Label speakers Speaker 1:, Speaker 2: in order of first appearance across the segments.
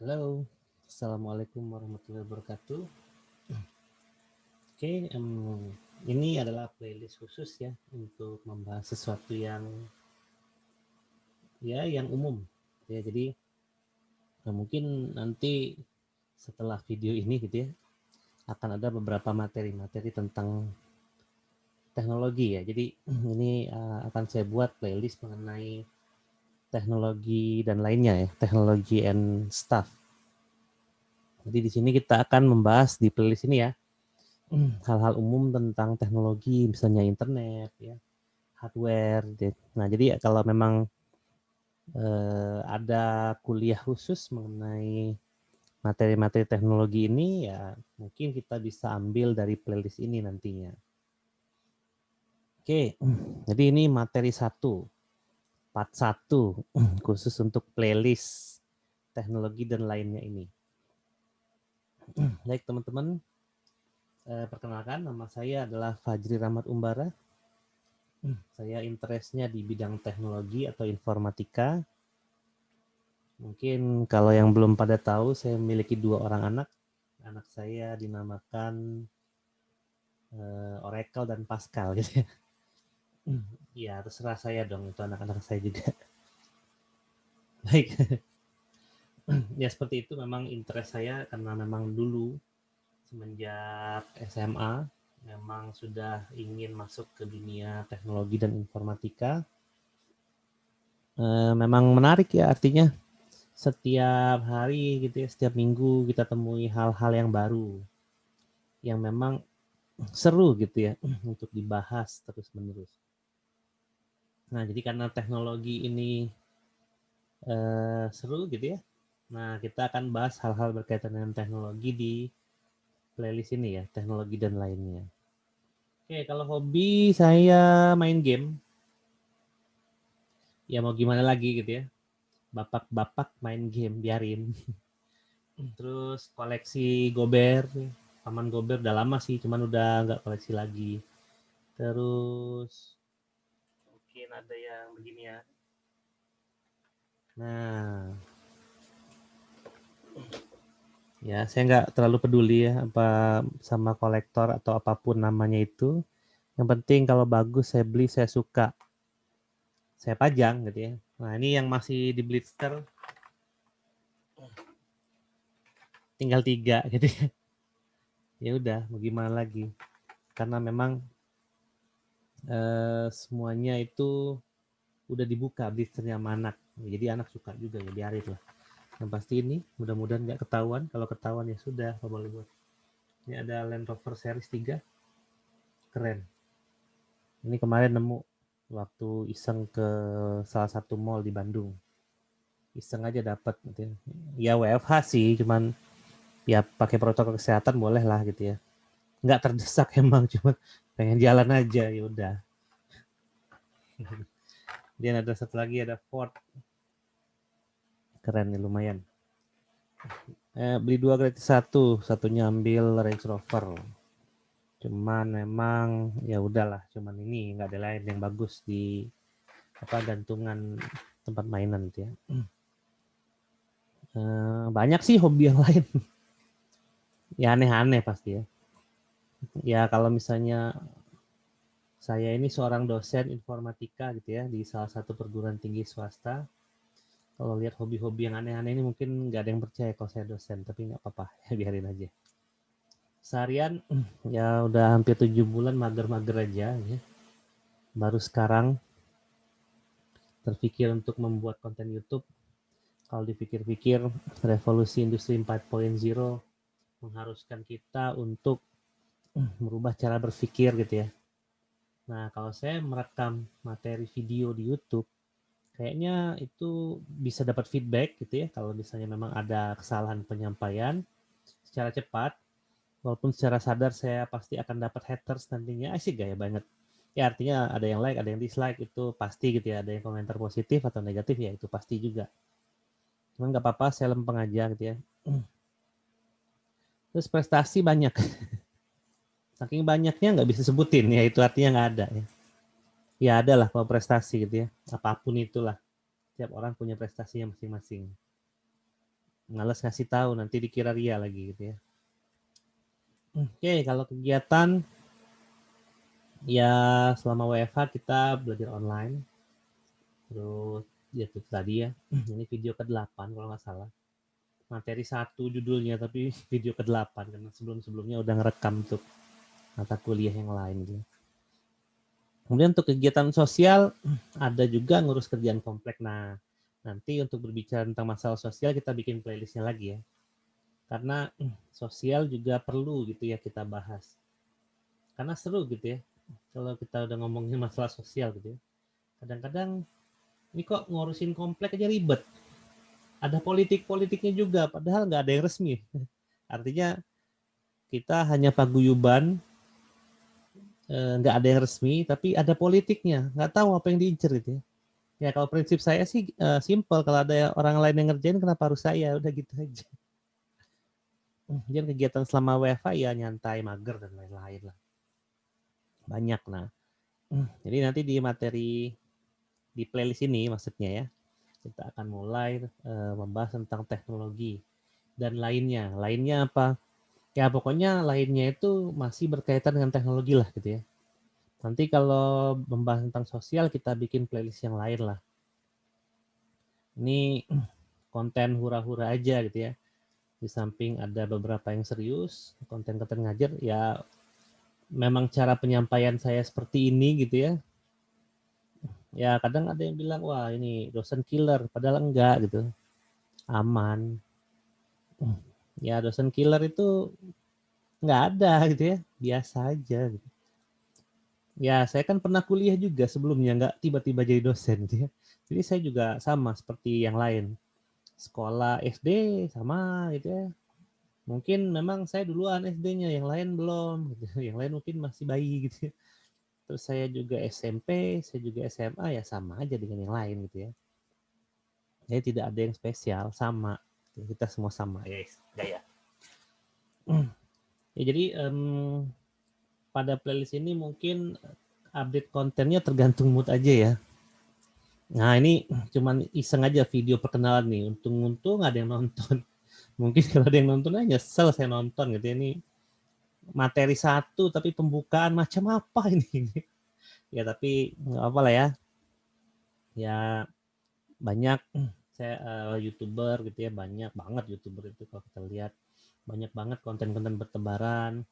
Speaker 1: Halo, Assalamualaikum warahmatullahi wabarakatuh. Oke, ini adalah playlist khusus ya untuk membahas sesuatu yang umum. Ya, jadi mungkin nanti setelah video ini gitu ya akan ada beberapa materi-materi tentang teknologi ya. Jadi ini akan saya buat playlist mengenai teknologi dan lainnya ya, teknologi and stuff. Jadi di sini kita akan membahas di playlist ini ya hal-hal umum tentang teknologi, misalnya internet, ya, hardware. Nah, jadi kalau memang ada kuliah khusus mengenai materi-materi teknologi ini, ya mungkin kita bisa ambil dari playlist ini nantinya. Oke, jadi ini materi 1, part 1, khusus untuk playlist teknologi dan lainnya ini. Baik teman-teman, perkenalkan nama saya adalah Fajri Rahmat Umbara. Saya interestnya di bidang teknologi atau informatika. Mungkin kalau yang belum pada tahu, saya memiliki 2 orang anak. Anak saya dinamakan Oracle dan Pascal gitu ya. Ya, terserah saya dong, itu anak-anak saya juga. Baik. Ya seperti itu memang interest saya karena memang dulu semenjak SMA memang sudah ingin masuk ke dunia teknologi dan informatika. Memang menarik ya, artinya setiap hari gitu ya, setiap minggu kita temui hal-hal yang baru yang memang seru gitu ya untuk dibahas terus-menerus. Nah, jadi karena teknologi ini seru gitu ya. Nah, kita akan bahas hal-hal berkaitan dengan teknologi di playlist ini ya, teknologi dan lainnya. Oke, kalau hobi saya main game. Ya mau gimana lagi gitu ya. Bapak-bapak main game, biarin. Terus koleksi gober. Paman gober udah lama sih, cuman udah nggak koleksi lagi. Terus mungkin ada yang begini ya. Nah, ya saya nggak terlalu peduli ya apa sama kolektor atau apapun namanya itu. Yang penting kalau bagus saya beli, saya suka, saya pajang gitu ya. Nah ini yang masih di blister tinggal 3 gitu ya. Ya udah mau gimana lagi. Karena memang semuanya itu udah dibuka blisternya sama anak. Jadi anak suka juga ya, biarin lah. Yang pasti ini mudah-mudahan nggak ketahuan. Kalau ketahuan ya sudah, apa boleh buat. Ini ada Land Rover Series 3, keren. Ini kemarin nemu waktu iseng ke salah satu mall di Bandung. Iseng aja dapat gitu ya. Ya WFH sih, cuman ya pakai protokol kesehatan boleh lah gitu ya. Nggak terdesak emang, cuma pengen jalan aja ya udah. Dia ada satu lagi, ada Ford, keren nih lumayan. Beli 2 gratis 1, satunya ambil Range Rover. Cuman memang ya udahlah, cuman ini nggak ada lain yang bagus di apa gantungan tempat mainan gitu ya. Banyak sih hobi yang lain. Ya aneh-aneh pasti ya. Ya kalau misalnya saya ini seorang dosen informatika gitu ya di salah satu perguruan tinggi swasta. Kalau lihat hobi-hobi yang aneh-aneh ini mungkin nggak ada yang percaya kalau saya dosen, tapi nggak apa-apa, ya biarin aja. Seharian ya udah hampir 7 bulan mager-mager aja ya. Baru sekarang terpikir untuk membuat konten YouTube. Kalau dipikir-pikir, revolusi industri 4.0 mengharuskan kita untuk merubah cara berpikir gitu ya. Nah, kalau saya merekam materi video di YouTube, kayaknya itu bisa dapat feedback gitu ya. Kalau misalnya memang ada kesalahan penyampaian secara cepat, walaupun secara sadar saya pasti akan dapat haters nantinya. Asik gaya banget. Ya artinya ada yang like, ada yang dislike, itu pasti gitu ya. Ada yang komentar positif atau negatif ya itu pasti juga. Cuman nggak apa-apa, saya lempeng aja gitu ya. Terus prestasi banyak. Saking banyaknya nggak bisa sebutin ya, itu artinya nggak ada ya. Ya ada lah kalau prestasi gitu ya. Apapun itulah. Tiap orang punya prestasinya masing-masing. Males ngasih tahu, nanti dikira ria lagi gitu ya. Oke, kalau kegiatan ya selama WFH kita belajar online. Terus ya itu tadi ya, ini video ke-8 kalau nggak salah. Materi 1 judulnya, tapi video ke-8 karena sebelum-sebelumnya udah ngerekam untuk mata kuliah yang lain gitu. Kemudian untuk kegiatan sosial ada juga ngurus kerjaan komplek. Nah, nanti untuk berbicara tentang masalah sosial kita bikin playlistnya lagi ya. Karena sosial juga perlu gitu ya kita bahas. Karena seru gitu ya. Kalau kita udah ngomongin masalah sosial gitu ya. Kadang-kadang ini kok ngurusin komplek aja ribet. Ada politik-politiknya juga, padahal nggak ada yang resmi. Artinya kita hanya paguyuban, nggak ada yang resmi, tapi ada politiknya. Nggak tahu apa yang diincer gitu ya. Ya kalau prinsip saya sih simple, kalau ada orang lain yang ngerjain kenapa harus saya, udah gitu aja. Jadi kegiatan selama WFH ya nyantai, mager dan lain-lain lah. Banyak nah. Jadi nanti di materi di playlist ini maksudnya ya, kita akan mulai membahas tentang teknologi dan lainnya. Lainnya apa? Ya pokoknya lainnya itu masih berkaitan dengan teknologi lah gitu ya. Nanti kalau membahas tentang sosial kita bikin playlist yang lain lah. Ini konten hura-hura aja gitu ya. Di samping ada beberapa yang serius, konten-konten ngajar ya memang cara penyampaian saya seperti ini gitu ya. Ya kadang ada yang bilang wah ini dosen killer, padahal enggak gitu. Aman. Ya dosen killer itu nggak ada gitu ya, biasa aja gitu. Ya saya kan pernah kuliah juga sebelumnya, nggak tiba-tiba jadi dosen gitu ya. Jadi saya juga sama seperti yang lain. Sekolah SD sama gitu ya. Mungkin memang saya duluan SD-nya, yang lain belum gitu. Yang lain mungkin masih bayi gitu ya. Terus saya juga SMP, saya juga SMA ya sama aja dengan yang lain gitu ya. Jadi tidak ada yang spesial, sama. Kita semua sama ya, gaya. Ya jadi pada playlist ini mungkin update kontennya tergantung mood aja ya. Nah ini cuman iseng aja video perkenalan nih. Untung-untung ada yang nonton. Mungkin kalau ada yang nonton aja nyesel saya nonton gitu ya. Ini materi 1 tapi pembukaan macam apa ini? Ya tapi nggak apa lah ya. Ya banyak saya YouTuber gitu ya, banyak banget YouTuber itu kalau kita lihat. Banyak banget konten-konten bertebaran.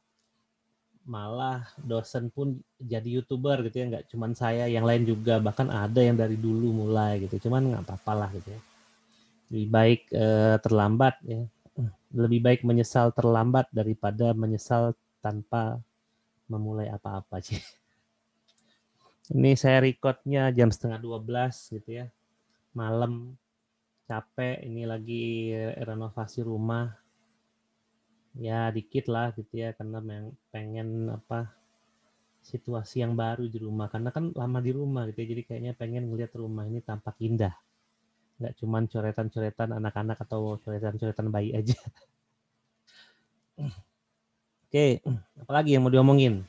Speaker 1: Malah dosen pun jadi YouTuber gitu ya, nggak cuman saya, yang lain juga, bahkan ada yang dari dulu mulai gitu, cuman nggak apa-apa lah gitu ya. Lebih baik terlambat ya, lebih baik menyesal terlambat daripada menyesal tanpa memulai apa-apa sih. Ini saya recordnya jam 11:30 gitu ya, malam, capek, ini lagi renovasi rumah, ya dikit lah gitu ya, karena pengen apa, situasi yang baru di rumah karena kan lama di rumah gitu ya, jadi kayaknya pengen ngelihat rumah ini tampak indah, nggak cuman coretan-coretan anak-anak atau coretan-coretan bayi aja. Oke, apalagi yang mau diomongin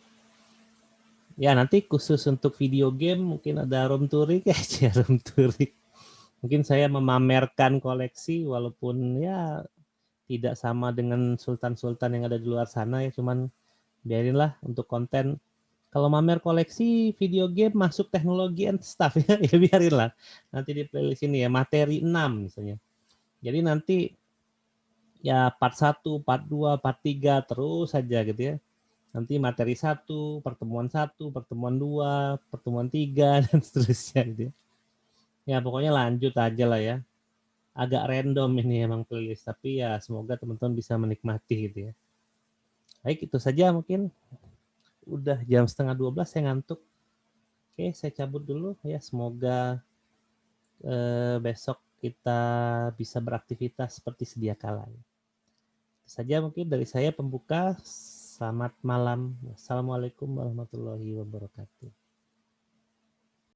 Speaker 1: ya, nanti khusus untuk video game mungkin ada room touring aja. Room touring mungkin saya memamerkan koleksi walaupun ya tidak sama dengan sultan-sultan yang ada di luar sana ya, cuman biarinlah untuk konten. Kalau mamer koleksi video game masuk teknologi and stuff ya, ya biarin lah. Nanti di playlist ini ya, materi 6 misalnya. Jadi nanti ya part 1, part 2, part 3 terus saja gitu ya. Nanti materi 1, pertemuan 2, pertemuan 3 dan seterusnya gitu ya. Ya pokoknya lanjut aja lah ya. Agak random ini emang playlist, tapi ya semoga teman-teman bisa menikmati gitu ya. Baik, itu saja mungkin. Udah jam 11:30 saya ngantuk. Oke, saya cabut dulu ya. Semoga besok kita bisa beraktivitas seperti sedia kala. Itu saja mungkin dari saya pembuka. Selamat malam. Wassalamualaikum warahmatullahi wabarakatuh.